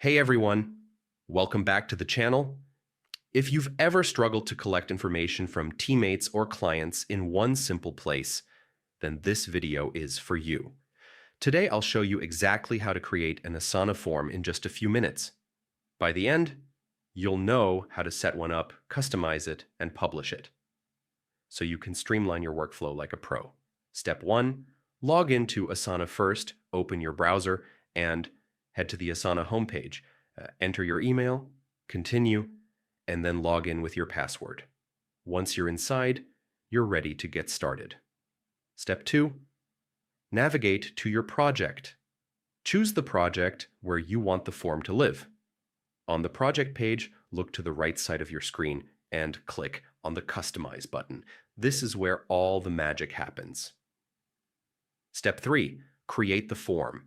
Hey everyone, welcome back to the channel. If you've ever struggled to collect information from teammates or clients in one simple place, then this video is for you. Today I'll show you exactly how to create an Asana form in just a few minutes. By the end, you'll know how to set one up, customize it, and publish it, so you can streamline your workflow like a pro. Step 1, log into Asana first, open your browser, and head to the Asana homepage. Enter your email, continue, and then log in with your password. Once you're inside, you're ready to get started. Step 2, navigate to your project. Choose the project where you want the form to live. On the project page, look to the right side of your screen and click on the Customize button. This is where all the magic happens. Step 3, create the form.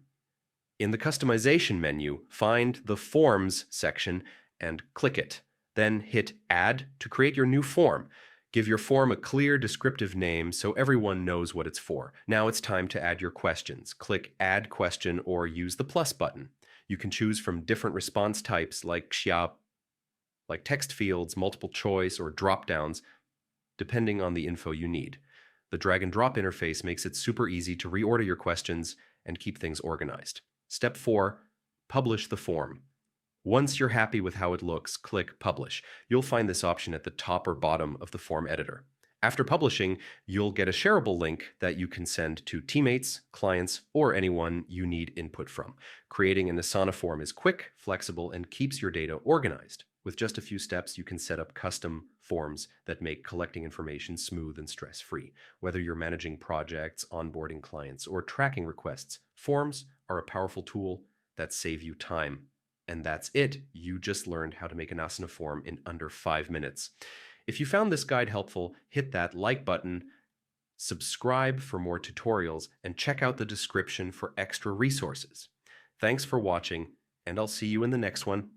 In the Customization menu, find the Forms section and click it. Then hit Add to create your new form. Give your form a clear, descriptive name so everyone knows what it's for. Now it's time to add your questions. Click Add Question or use the plus button. You can choose from different response types like text fields, multiple choice, or drop-downs, depending on the info you need. The drag and drop interface makes it super easy to reorder your questions and keep things organized. Step 4, publish the form. Once you're happy with how it looks, click Publish. You'll find this option at the top or bottom of the form editor. After publishing, you'll get a shareable link that you can send to teammates, clients, or anyone you need input from. Creating an Asana form is quick, flexible, and keeps your data organized. With just a few steps, you can set up custom forms that make collecting information smooth and stress-free. Whether you're managing projects, onboarding clients, or tracking requests, forms are a powerful tool that save you time. And that's it. You just learned how to make an Asana form in under 5 minutes. If you found this guide helpful, hit that like button, subscribe for more tutorials, and check out the description for extra resources. Thanks for watching, and I'll see you in the next one.